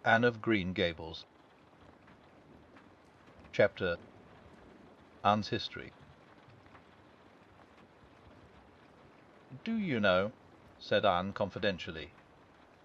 Anne of Green Gables. Chapter Anne's History. "Do you know," said Anne confidentially,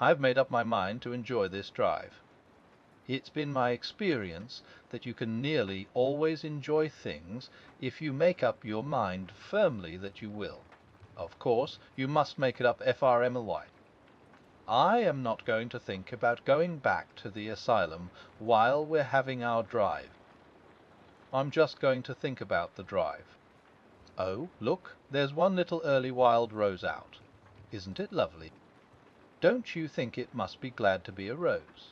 "I've made up my mind to enjoy this drive. It's been my experience that you can nearly always enjoy things if you make up your mind firmly that you will. Of course, you must make it up FRMLY. I am not going to think about going back to the asylum while we're having our drive. I'm just going to think about the drive. Oh, look, there's one little early wild rose out. Isn't it lovely? Don't you think it must be glad to be a rose?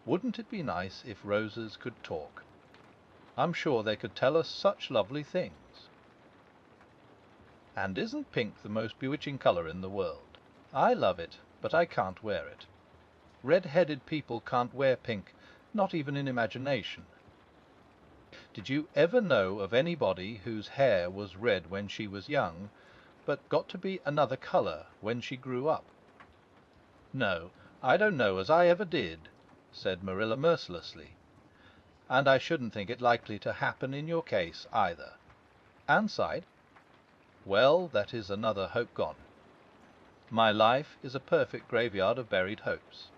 Wouldn't it be nice if roses could talk? I'm sure they could tell us such lovely things. And isn't pink the most bewitching colour in the world? I love it, but I can't wear it. Red-headed people can't wear pink, not even in imagination. Did you ever know of anybody whose hair was red when she was young, but got to be another colour when she grew up?" "No, I don't know as I ever did," said Marilla mercilessly. "And I shouldn't think it likely to happen in your case either." Anne sighed. "Well, that is another hope gone. My life is a perfect graveyard of buried hopes.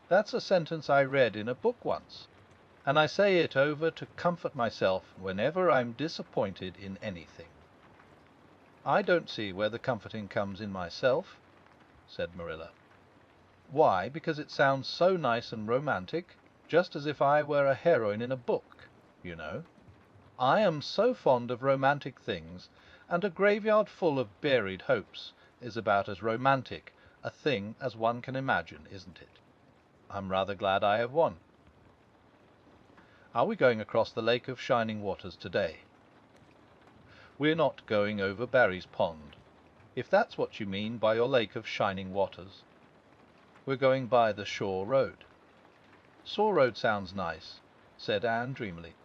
That's a sentence I read in a book once, and I say it over to comfort myself whenever I'm disappointed in anything." "I don't see where the comforting comes in myself," said Marilla. "Why, because it sounds so nice and romantic, just as if I were a heroine in a book, you know. I am so fond of romantic things, and a graveyard full of buried hopes is about as romantic a thing as one can imagine, isn't it? I'm rather glad I have one. Are we going across the Lake of Shining Waters today?" "We're not going over Barry's Pond, if that's what you mean by your Lake of Shining Waters. We're going by the Shore Road." "Shore Road sounds nice," said Anne dreamily.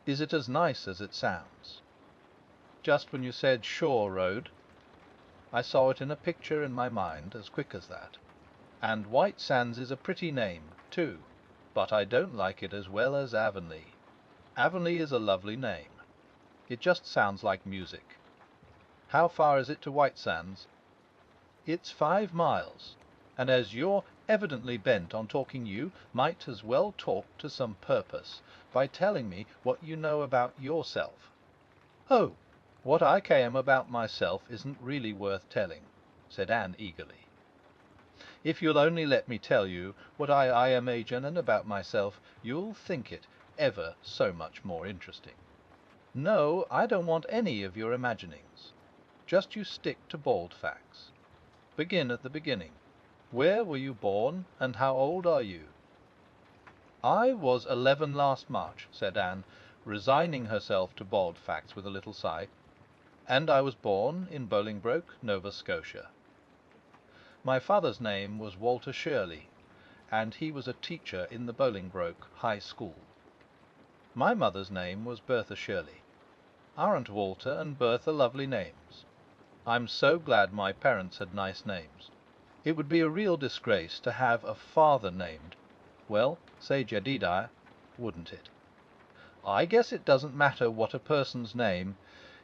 "Is it as nice as it sounds?" Just when you said Shore Road, I saw it in a picture in my mind as quick as that. And White Sands is a pretty name, too, but I don't like it as well as Avonlea. Avonlea is a lovely name. It just sounds like music. How far is it to White Sands?" "It's 5 miles, and as you're evidently bent on talking, you might as well talk to some purpose by telling me what you know about yourself." "Oh, what I claim about myself isn't really worth telling," said Anne eagerly. "If you'll only let me tell you what I imagine about myself, you'll think it ever so much more interesting." "No, I don't want any of your imaginings. Just you stick to bald facts. Begin at the beginning. Where were you born, and how old are you?" "I was 11 last March," said Anne, resigning herself to bald facts with a little sigh, "and I was born in Bolingbroke, Nova Scotia. My father's name was Walter Shirley, and he was a teacher in the Bolingbroke High School. My mother's name was Bertha Shirley. Aren't Walter and Bertha lovely names? I'm so glad my parents had nice names. It would be a real disgrace to have a father named, well, say Jedediah, wouldn't it?" "I guess it doesn't matter what a person's name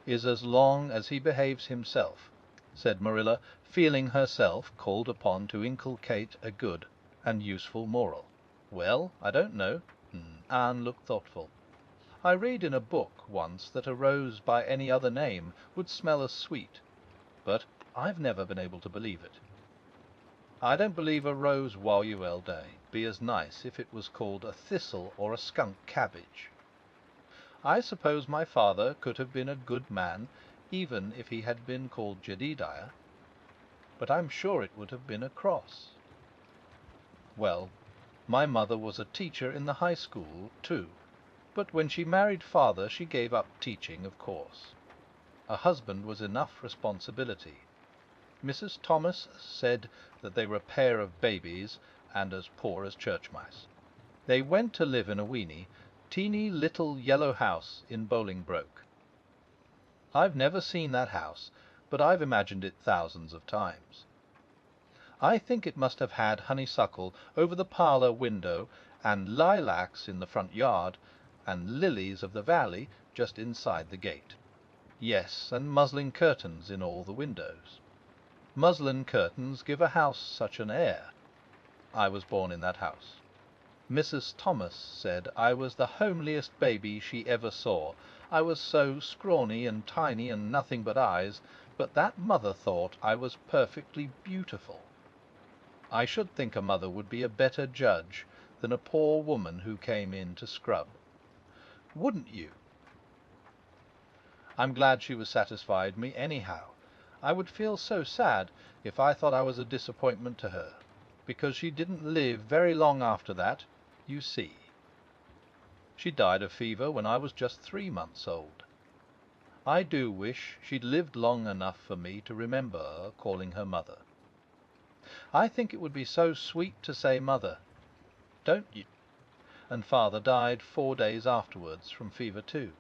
is as long as he behaves himself," said Marilla, feeling herself called upon to inculcate a good and useful moral. "Well, I don't know." Anne looked thoughtful. "I read in a book once that a rose by any other name would smell as sweet, but I've never been able to believe it. I don't believe a rose Whauwellday be as nice if it was called a thistle or a skunk cabbage. I suppose my father could have been a good man even if he had been called Jedediah, but I'm sure it would have been a cross. Well, my mother was a teacher in the high school, too, but when she married father she gave up teaching, of course. A husband was enough responsibility. Mrs. Thomas said that they were a pair of babies and as poor as church mice. They went to live in a teeny little yellow house in Bolingbroke. I've never seen that house, but I've imagined it thousands of times. I think it must have had honeysuckle over the parlour window, and lilacs in the front yard, and lilies of the valley just inside the gate. Yes, and muslin curtains in all the windows. Muslin curtains give a house such an air. I was born in that house. Mrs. Thomas said I was the homeliest baby she ever saw. I was so scrawny and tiny and nothing but eyes, but that mother thought I was perfectly beautiful. I should think a mother would be a better judge than a poor woman who came in to scrub. Wouldn't you? I'm glad she was satisfied me anyhow. I would feel so sad if I thought I was a disappointment to her, because she didn't live very long after that, you see. She died of fever when I was just 3 months old. I do wish she'd lived long enough for me to remember her calling her mother. I think it would be so sweet to say mother, don't you? And father died 4 days afterwards from fever too.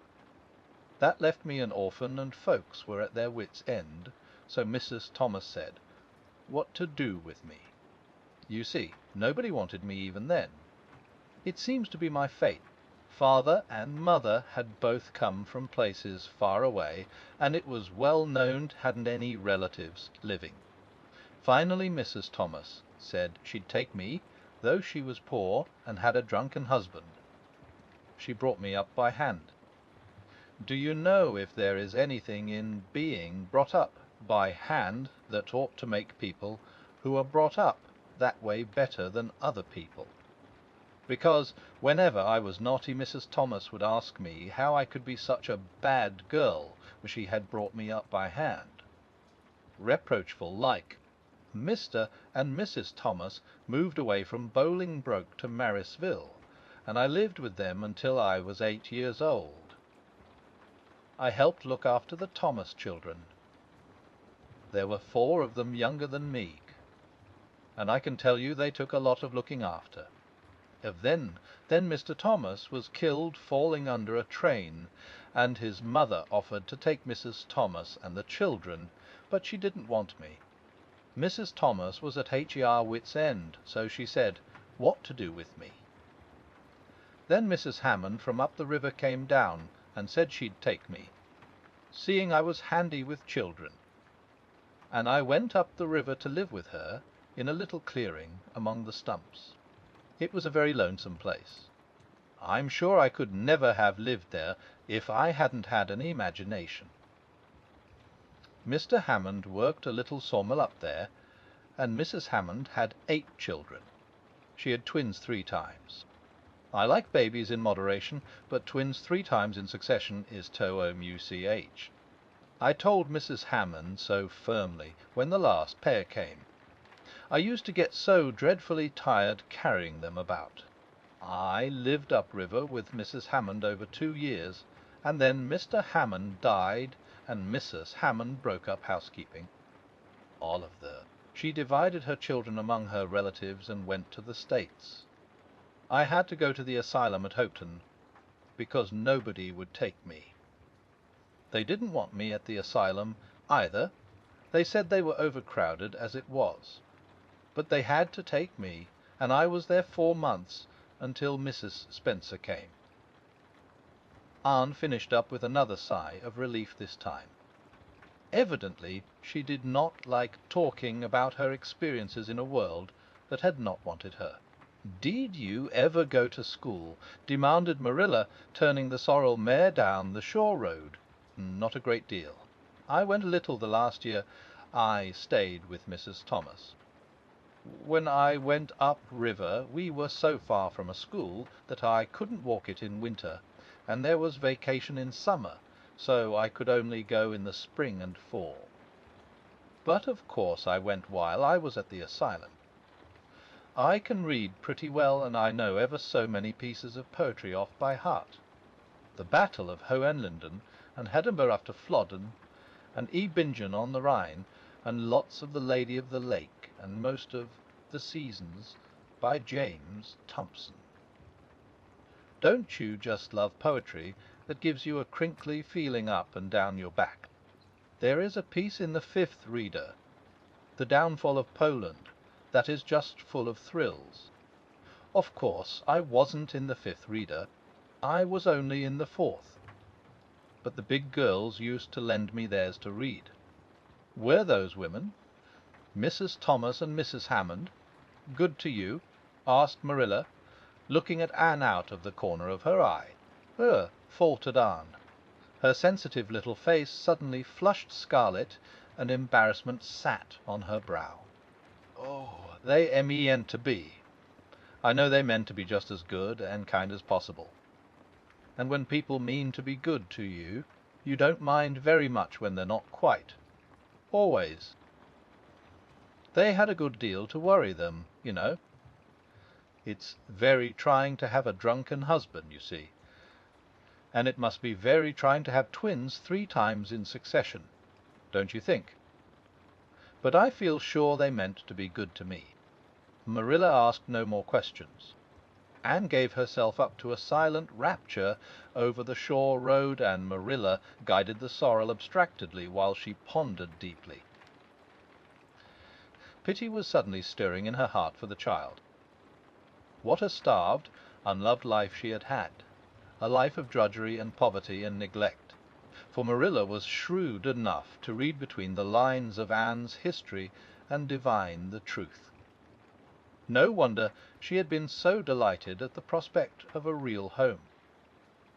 That left me an orphan, and folks were at their wits' end, so Mrs. Thomas said, what to do with me. You see, nobody wanted me even then. It seems to be my fate. Father and mother had both come from places far away, and it was well known hadn't any relatives living. Finally Mrs. Thomas said she'd take me, though she was poor and had a drunken husband. She brought me up by hand. Do you know if there is anything in being brought up by hand that ought to make people who are brought up that way better than other people? Because whenever I was naughty, Mrs. Thomas would ask me how I could be such a bad girl when she had brought me up by hand. Reproachful like. Mr. and Mrs. Thomas moved away from Bolingbroke to Marysville, and I lived with them until I was 8 years old. I helped look after the Thomas children. There were 4 of them younger than me, and I can tell you they took a lot of looking after. Then Mr. Thomas was killed falling under a train, and his mother offered to take Mrs. Thomas and the children, but she didn't want me. Mrs. Thomas was at her wits' end, so she said, what to do with me. Then Mrs. Hammond from up the river came down and said she'd take me, seeing I was handy with children. And I went up the river to live with her in a little clearing among the stumps. It was a very lonesome place. I'm sure I could never have lived there if I hadn't had an imagination. Mr. Hammond worked a little sawmill up there, and Mrs. Hammond had 8 children. She had twins 3 times. I like babies in moderation, but twins 3 times in succession is to-much. I told Mrs. Hammond so firmly when the last pair came. I used to get so dreadfully tired carrying them about. I lived upriver with Mrs. Hammond over 2 years, and then Mr. Hammond died, and Mrs. Hammond broke up housekeeping. All of them. She divided her children among her relatives and went to the States. I had to go to the asylum at Hopeton, because nobody would take me. They didn't want me at the asylum either. They said they were overcrowded as it was. But they had to take me, and I was there 4 months, until Mrs. Spencer came. Anne finished up with another sigh of relief this time. Evidently she did not like talking about her experiences in a world that had not wanted her. "Did you ever go to school?" demanded Marilla, turning the sorrel mare down the shore road. "Not a great deal. I went a little the last year. I stayed with Mrs. Thomas. When I went up river we were so far from a school that I couldn't walk it in winter, and there was vacation in summer, so I could only go in the spring and fall. But of course I went while I was at the asylum. I can read pretty well, and I know ever so many pieces of poetry off by heart. The Battle of Hohenlinden, and Hedinburgh after Flodden, and E. Bingen on the Rhine, and lots of The Lady of the Lake, and most of The Seasons by James Thomson. Don't you just love poetry that gives you a crinkly feeling up and down your back? There is a piece in the 5th Reader, The Downfall of Poland, that is just full of thrills. Of course, I wasn't in the fifth reader. I was only in the fourth. But the big girls used to lend me theirs to read. Were those women, Mrs. Thomas and Mrs. Hammond, good to you?" asked Marilla, looking at Anne out of the corner of her eye. Faltered Anne. Her sensitive little face suddenly flushed scarlet, and embarrassment sat on her brow. "Oh, they meant to be. I know they meant to be just as good and kind as possible. And when people mean to be good to you, you don't mind very much when they're not quite. Always. They had a good deal to worry them, you know. It's very trying to have a drunken husband, you see. And it must be very trying to have twins 3 times in succession, don't you think? But I feel sure they meant to be good to me." Marilla asked no more questions. Anne gave herself up to a silent rapture over the shore road, and Marilla guided the sorrel abstractedly while she pondered deeply. Pity was suddenly stirring in her heart for the child. What a starved, unloved life she had had, a life of drudgery and poverty and neglect. For Marilla was shrewd enough to read between the lines of Anne's history and divine the truth. No wonder she had been so delighted at the prospect of a real home.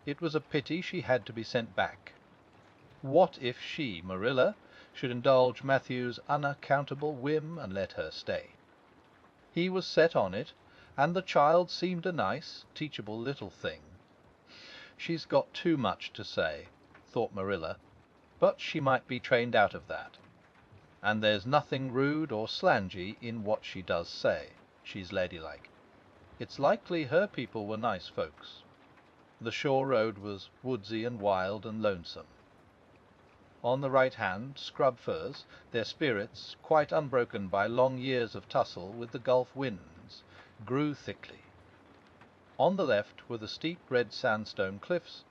It was a pity she had to be sent back. What if she, Marilla, should indulge Matthew's unaccountable whim and let her stay? He was set on it, and the child seemed a nice, teachable little thing. She's got too much to say, thought Marilla, but she might be trained out of that. And there's nothing rude or slangy in what she does say. She's ladylike. It's likely her people were nice folks. The shore road was woodsy and wild and lonesome. On the right hand, scrub firs, their spirits, quite unbroken by long years of tussle with the Gulf winds, grew thickly. On the left were the steep red sandstone cliffs,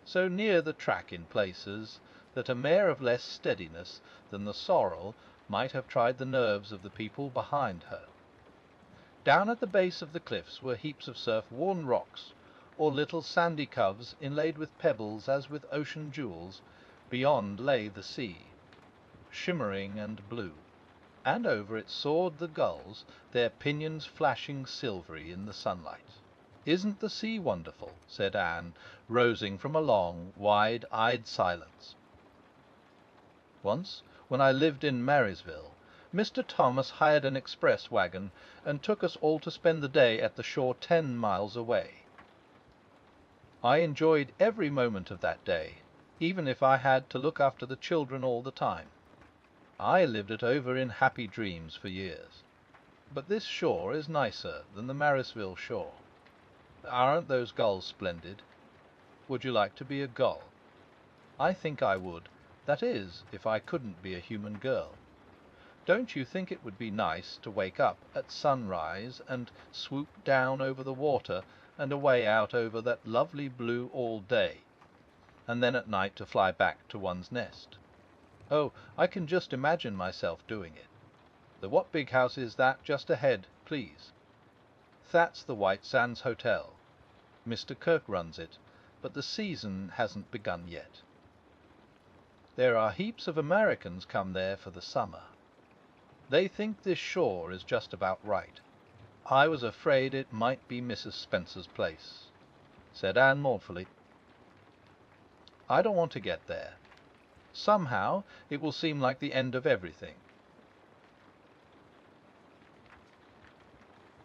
so near the track in places that a mare of less steadiness than the sorrel might have tried the nerves of the people behind her. Down at the base of the cliffs were heaps of surf-worn rocks, or little sandy coves inlaid with pebbles as with ocean jewels. Beyond lay the sea, shimmering and blue, and over it soared the gulls, their pinions flashing silvery in the sunlight. "Isn't the sea wonderful?" said Anne, rosing from a long, wide-eyed silence. "Once, when I lived in Marysville, Mr. Thomas hired an express wagon and took us all to spend the day at the shore 10 miles away. I enjoyed every moment of that day, even if I had to look after the children all the time. I lived it over in happy dreams for years. But this shore is nicer than the Marysville shore. Aren't those gulls splendid? Would you like to be a gull? I think I would. That is, if I couldn't be a human girl. Don't you think it would be nice to wake up at sunrise and swoop down over the water and away out over that lovely blue all day, and then at night to fly back to one's nest? Oh, I can just imagine myself doing it. What big house is that just ahead, please?" "That's the White Sands Hotel. Mr. Kirk runs it, but the season hasn't begun yet. There are heaps of Americans come there for the summer. They think this shore is just about right. I was afraid it might be Mrs. Spencer's place," said Anne mournfully. "I don't want to get there. Somehow it will seem like the end of everything.